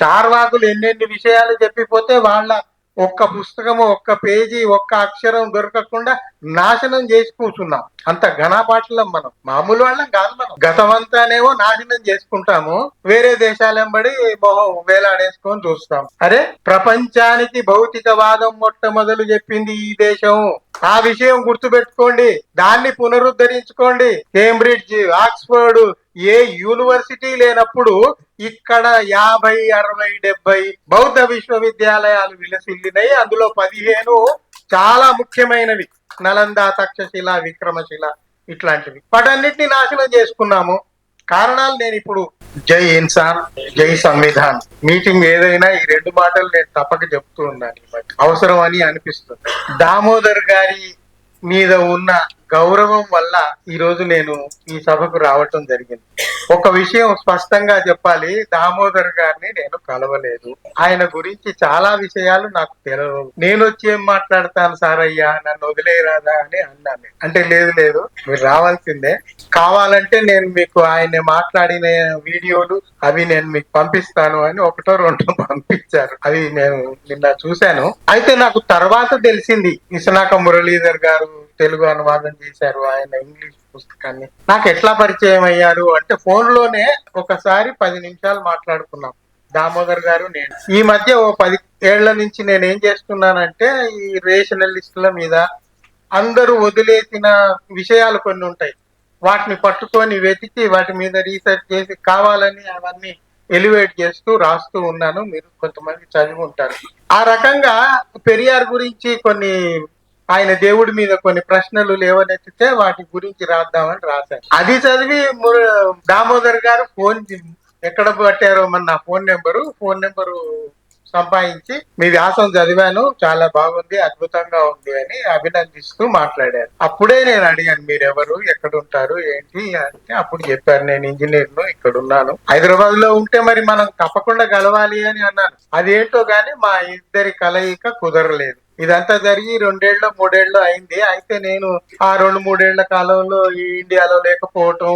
చార్వాకులు ఎన్నెన్ని విషయాలు చెప్పిపోతే వాళ్ళ ఒక్క పుస్తకము, ఒక్క పేజీ, ఒక్క అక్షరం దొరకకుండా నాశనం చేసి కూర్చున్నాం. అంత ఘనపాటలం మనం, మామూలు వాళ్ళం కాదు. మనం గతమంతానేమో నాశనం చేసుకుంటాము, వేరే దేశాలెంబడి మొహం వేలాడేసుకొని చూస్తాం. అరే, ప్రపంచానికి భౌతికవాదం మొట్టమొదలు చెప్పింది ఈ దేశం. ఆ విషయం గుర్తుపెట్టుకోండి, దాన్ని పునరుద్ధరించుకోండి. కేంబ్రిడ్జ్, ఆక్స్ఫర్డ్, ఏ యూనివర్సిటీ లేనప్పుడు ఇక్కడ 50, 60, 70 బౌద్ధ విశ్వవిద్యాలయాలు విలసిల్లినాయి. అందులో 15 చాలా ముఖ్యమైనవి, నలంద, తక్షశిల, విక్రమశిల ఇట్లాంటివి. వాటన్నిటిని నాశనం చేసుకున్నాము. కారణాలు నేను ఇప్పుడు జై ఇన్సాన్, జై సంవిధాన్ మీటింగ్ ఏదైనా ఈ 2 మాటలు నేను తప్పక చెప్తూ ఉన్నాను. అవసరం అని అనిపిస్తుంది. దామోదర్ గారి మీద ఉన్న గౌరవం వల్ల ఈ రోజు నేను ఈ సభకు రావటం జరిగింది. ఒక విషయం స్పష్టంగా చెప్పాలి, దామోదర్ గారిని నేను కలవలేదు. ఆయన గురించి చాలా విషయాలు నాకు తెలియదు. నేను వచ్చి ఏం మాట్లాడతాను సార్, అయ్యా నన్ను వదిలేరాదా అని అన్నాను. అంటే లేదు లేదు, మీరు రావాల్సిందే, కావాలంటే నేను మీకు ఆయన మాట్లాడిన వీడియోలు అవి నేను మీకు పంపిస్తాను అని 1, 2 పంపించారు. అవి నేను నిన్న చూశాను. అయితే నాకు తర్వాత తెలిసింది, విశ్వనాథ మురళీధర్ గారు తెలుగు అనువాదం చేశారు ఆయన ఇంగ్లీష్ పుస్తకాన్ని. నాకు ఎట్లా పరిచయం అయ్యారు అంటే, ఫోన్ లోనే ఒకసారి 10 నిమిషాలు మాట్లాడుకున్నాం దామోదర్ గారు నేను. ఈ మధ్య ఓ 10 ఏళ్ల నుంచి నేను ఏం చేస్తున్నానంటే, ఈ రేషనలిస్టుల మీద అందరూ వదిలేసిన విషయాలు కొన్ని ఉంటాయి, వాటిని పట్టుకొని వెతికి వాటి మీద రీసెర్చ్ చేసి కావాలని అవన్నీ ఎలివేట్ చేస్తూ రాస్తూ ఉన్నాను. మీరు కొంతమంది చదివి ఉంటారు. ఆ రకంగా పెరియార్ గురించి కొన్ని, ఆయన దేవుడి మీద కొన్ని ప్రశ్నలు లేవనెత్తితే వాటి గురించి రాద్దామని రాశాను. అది చదివి దామోదర్ గారు ఫోన్ ఎక్కడ పట్టారో మన నా ఫోన్ నెంబరు సంపాదించి, మీ వ్యాసం చదివాను, చాలా బాగుంది, అద్భుతంగా ఉంది అని అభినందిస్తూ మాట్లాడారు. అప్పుడే నేను అడిగాను, మీరెవరు, ఎక్కడుంటారు, ఏంటి అంటే అప్పుడు చెప్పారు, నేను ఇంజనీర్ను, ఇక్కడ ఉన్నాను, హైదరాబాద్ లో ఉంటే మరి మనం తప్పకుండా కలవాలి అని అన్నాను. అదేంటో గాని మా ఇద్దరి కలయిక కుదరలేదు. ఇదంతా జరిగి 2 ఏళ్ళు 3 ఏళ్ళు అయింది. అయితే నేను ఆ 2-3 ఏళ్ల కాలంలో ఈ ఇండియాలో లేకపోవటం,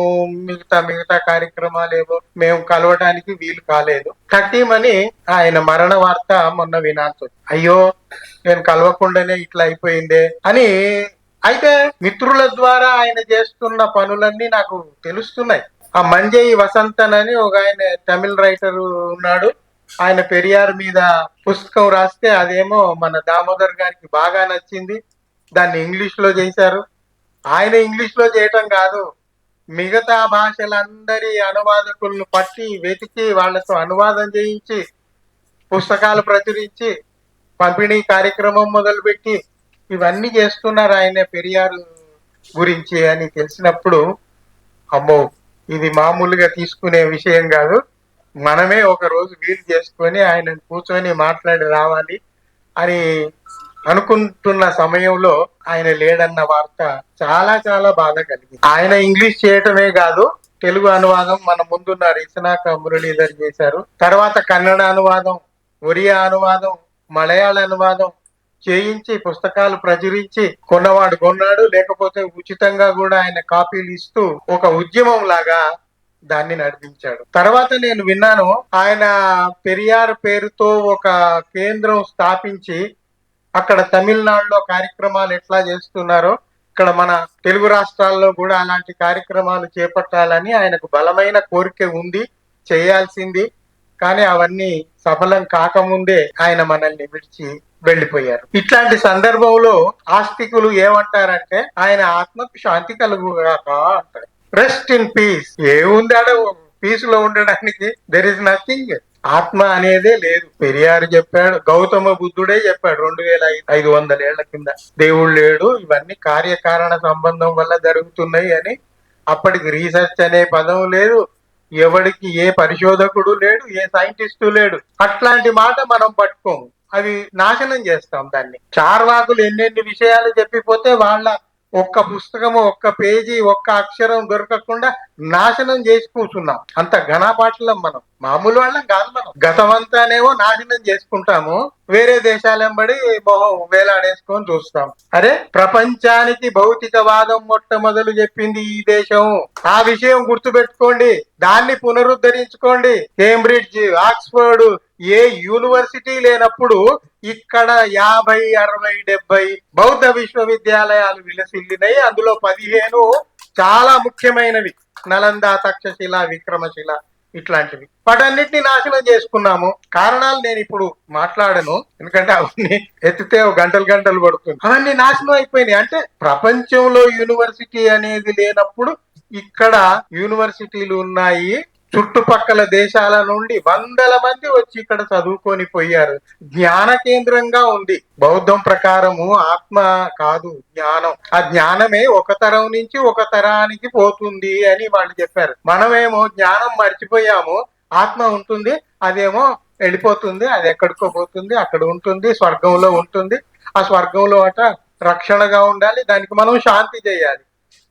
మిగతా కార్యక్రమాలు ఏవో మేము కలవటానికి వీలు కాలేదు. కట్టిమని ఆయన మరణ వార్త మొన్న వినాల్సి, అయ్యో నేను కలవకుండానే ఇట్లా అయిపోయిందే అని. అయితే మిత్రుల ద్వారా ఆయన చేస్తున్న పనులన్నీ నాకు తెలుస్తున్నాయి. ఆ మంజయ్ వసంతన్ అని ఒక ఆయన తమిళ రైటర్ ఉన్నాడు, ఆయన పెరియార్ మీద పుస్తకం రాస్తే అదేమో మన దామోదర్ గారికి బాగా నచ్చింది, దాన్ని ఇంగ్లీష్ లో చేశారు. ఆయన ఇంగ్లీష్ లో చేయటం కాదు, మిగతా భాషలందరి అనువాదకులను పట్టి వెతికి వాళ్ళతో అనువాదం చేయించి పుస్తకాలు ప్రచురించి పంపిణీ కార్యక్రమం మొదలుపెట్టి ఇవన్నీ చేస్తున్నారు ఆయన పెరియార్ గురించి అని తెలిసినప్పుడు, అమ్మో ఇది మామూలుగా తీసుకునే విషయం కాదు, మనమే ఒక రోజు వీలు చేసుకొని ఆయన కూర్చొని మాట్లాడి రావాలి అని అనుకుంటున్న సమయంలో ఆయన లేడన్న వార్త చాలా చాలా బాధ కలిగింది. ఆయన ఇంగ్లీష్ చేయటమే కాదు, తెలుగు అనువాదం మన ముందున్న విశ్వనాథ మురళీధర్ చేశారు. తర్వాత కన్నడ అనువాదం, ఒరియా అనువాదం, మలయాళ అనువాదం చేయించి పుస్తకాలు ప్రచురించి కొన్నవాడు కొన్నాడు, లేకపోతే ఉచితంగా కూడా ఆయన కాపీలు ఇస్తూ ఒక ఉద్యమం లాగా దాన్ని నడిపించాడు. తర్వాత నేను విన్నాను, ఆయన పెరియార్ పేరుతో ఒక కేంద్రం స్థాపించి అక్కడ తమిళనాడులో కార్యక్రమాలు ఎట్లా చేస్తున్నారో ఇక్కడ మన తెలుగు రాష్ట్రాల్లో కూడా అలాంటి కార్యక్రమాలు చేపట్టాలని ఆయనకు బలమైన కోరిక ఉంది, చేయాల్సింది. కానీ అవన్నీ సఫలం కాకముందే ఆయన మనల్ని విడిచి వెళ్లిపోయారు. ఇట్లాంటి సందర్భంలో ఆస్తికులు ఏమంటారంటే, ఆయన ఆత్మకు శాంతి కలుగుగాక అంటారు. Rest in peace. ఏముంది ఆడ పీస్ లో ఉండడానికి? There is nothing. ఆత్మ అనేదే లేదు. పెరియార్ చెప్పాడు, గౌతమ బుద్ధుడే చెప్పాడు 2500 ఏళ్ల కింద, దేవుడు లేడు, ఇవన్నీ కార్యకారణ సంబంధం వల్ల జరుగుతున్నాయి అని. అప్పటికి రీసెర్చ్ అనే పదం లేదు, ఎవడికి ఏ పరిశోధకుడు లేడు, ఏ సైంటిస్టు లేడు. అట్లాంటి మాట మనం పట్టుకోము, అవి నాశనం చేస్తాం దాన్ని. చార్వాకులు ఎన్నెన్ని విషయాలు చెప్పిపోతే వాళ్ళ ఒక్క పుస్తకము, ఒక్క పేజీ, ఒక్క అక్షరం దొరకకుండా నాశనం చేసి కూర్చున్నాం. అంత ఘనపాటలం మనం, మామూలు వాళ్ళం కాదు. మనం గతమంతానేమో నాశనం చేసుకుంటాము, వేరే దేశాలెంబడి మొహం వేలాడేసుకొని చూస్తాం. అరే, ప్రపంచానికి భౌతికవాదం మొట్టమొదలు చెప్పింది ఈ దేశం. ఆ విషయం గుర్తుపెట్టుకోండి, దాన్ని పునరుద్ధరించుకోండి. కేంబ్రిడ్జ్, ఆక్స్ఫర్డ్, ఏ యూనివర్సిటీ లేనప్పుడు ఇక్కడ 50, 60, 70 బౌద్ధ విశ్వవిద్యాలయాలు విలసిల్లినాయి. అందులో 15 చాలా ముఖ్యమైనవి, నలంద, తక్షశిల, విక్రమశిల ఇట్లాంటివి. వాటన్నిటిని నాశనం చేసుకున్నాము. కారణాలు నేను ఇప్పుడు మాట్లాడను, ఎందుకంటే అవన్నీ ఎత్తితే గంటలు గంటలు పడుతుంది. అవన్నీ నాశనం అయిపోయినాయి. అంటే ప్రపంచంలో యూనివర్సిటీ అనేది లేనప్పుడు ఇక్కడ యూనివర్సిటీలు ఉన్నాయి. చుట్టుపక్కల దేశాల నుండి వందల మంది వచ్చి ఇక్కడ చదువుకొని పోయారు. జ్ఞాన కేంద్రంగా ఉంది. బౌద్ధం ప్రకారము ఆత్మ కాదు జ్ఞానం. ఆ జ్ఞానమే ఒక తరం నుంచి ఒక తరానికి పోతుంది అని వాళ్ళు చెప్పారు. మనమేమో జ్ఞానం మర్చిపోయాము. ఆత్మ ఉంటుంది, అదేమో వెళ్ళిపోతుంది, అది ఎక్కడికో పోతుంది, అక్కడ ఉంటుంది, స్వర్గంలో ఉంటుంది. ఆ స్వర్గంలో రక్షణగా ఉండాలి, దానికి మనం శాంతి చేయాలి.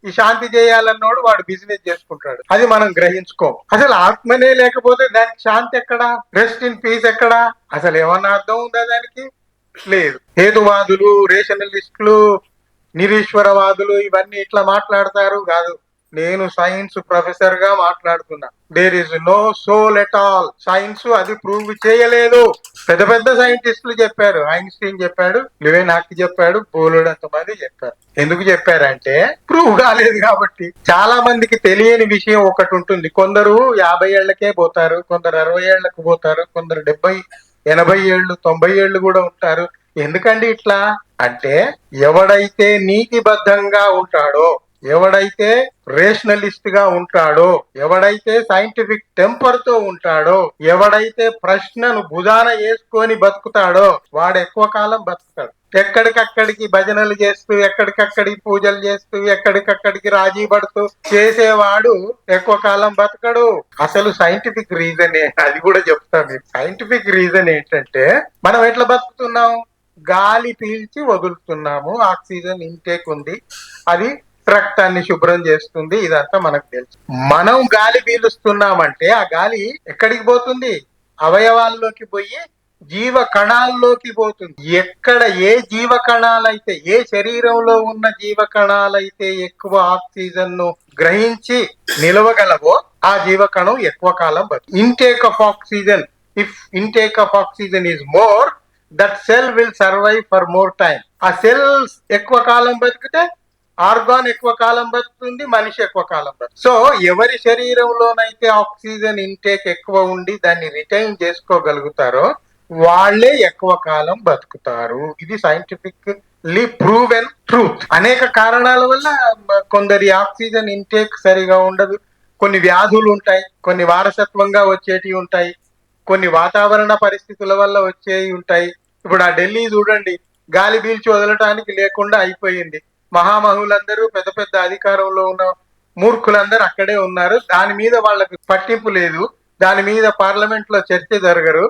ఈ శాంతి చేయాలన్నోడు వాడు బిజినెస్ చేసుకుంటాడు. అది మనం గ్రహించుకోం. అసలు ఆత్మనే లేకపోతే దానికి శాంతి ఎక్కడా, రెస్ట్ ఇన్ పీస్ ఎక్కడా? అసలు ఏమన్నా అర్థం ఉందా దానికి? లేదు. హేతువాదులు, రేషనలిస్టులు, నిరీశ్వరవాదులు ఇవన్నీ ఇట్లా మాట్లాడతారు కాదు. నేను సైన్స్ ప్రొఫెసర్ గా మాట్లాడుతున్నా. There is no soul at all. Science అది ప్రూవ్ చేయలేదు. పెద్ద పెద్ద సైంటిస్టులు చెప్పారు. ఐన్స్టీన్ చెప్పాడు, లివెనాక్ చెప్పాడు, బోలెడంత మంది చెప్పారు. ఎందుకు చెప్పారంటే ప్రూవ్ కాలేదు కాబట్టి. చాలా మందికి తెలియని విషయం ఒకటి ఉంటుంది. కొందరు 50 ఏళ్లకే పోతారు, కొందరు 60 ఏళ్లకు పోతారు, కొందరు 70, 80 ఏళ్ళు, 90 ఏళ్ళు కూడా ఉంటారు. ఎందుకండి ఇట్లా అంటే, ఎవడైతే నీతిబద్ధంగా ఉంటాడో, ఎవడైతే రేషనలిస్ట్ గా ఉంటాడో, ఎవడైతే సైంటిఫిక్ టెంపర్ తో ఉంటాడో, ఎవడైతే ప్రశ్నను భుజాన వేసుకొని బతుకుతాడో వాడు ఎక్కువ కాలం బతుకుతాడు. ఎక్కడికక్కడికి భజనలు చేస్తూ, ఎక్కడికక్కడికి పూజలు చేస్తూ, ఎక్కడికక్కడికి రాజీ పడుతూ చేసేవాడు ఎక్కువ కాలం బతకడు. అసలు సైంటిఫిక్ రీజన్ అది కూడా చెప్తాను. సైంటిఫిక్ రీజన్ ఏంటంటే, మనం ఎట్లా బతుకుతున్నాం? గాలి పీల్చి వదులుతున్నాము, ఆక్సిజన్ ఇంటేక్ ఉంది, అది రక్తాన్ని శుభ్రం చేస్తుంది, ఇదంతా మనకు తెలుసు. మనం గాలి పీలుస్తున్నామంటే ఆ గాలి ఎక్కడికి పోతుంది? అవయవాల్లోకి పోయి జీవ కణాల్లోకి పోతుంది. ఎక్కడ ఏ జీవ కణాలైతే, ఏ శరీరంలో ఉన్న జీవ కణాలైతే ఎక్కువ ఆక్సిజన్ ను గ్రహించి నిలవగలవో ఆ జీవ కణం ఎక్కువ కాలం బతుకు. Intake of oxygen, if intake of oxygen is more, that cell will survive for more time. ఆ సెల్స్ ఎక్కువ కాలం బతికితే ఆర్గాన్ ఎక్కువ కాలం బతుకుతుంది, మనిషి ఎక్కువ కాలం బతుకు. సో ఎవరి శరీరంలోనైతే ఆక్సిజన్ ఇంటేక్ ఎక్కువ ఉండి దాన్ని రిటైన్ చేసుకోగలుగుతారో వాళ్లే ఎక్కువ కాలం బతుకుతారు. ఇది సైంటిఫిక్లీ ప్రూవెన్ ట్రూత్. అనేక కారణాల వల్ల కొందరి ఆక్సిజన్ ఇంటేక్ సరిగా ఉండదు. కొన్ని వ్యాధులు ఉంటాయి, కొన్ని వారసత్వంగా వచ్చేటివి ఉంటాయి, కొన్ని వాతావరణ పరిస్థితుల వల్ల వచ్చేవి ఉంటాయి. ఇప్పుడు ఆ ఢిల్లీ చూడండి, గాలి పీల్చి వదలటానికి లేకుండా అయిపోయింది. మహామహులందరూ, పెద్ద పెద్ద అధికారంలో ఉన్న మూర్ఖులందరూ అక్కడే ఉన్నారు. దాని మీద వాళ్ళకి పట్టింపు లేదు, దాని మీద పార్లమెంట్ లో చర్చ జరగరు.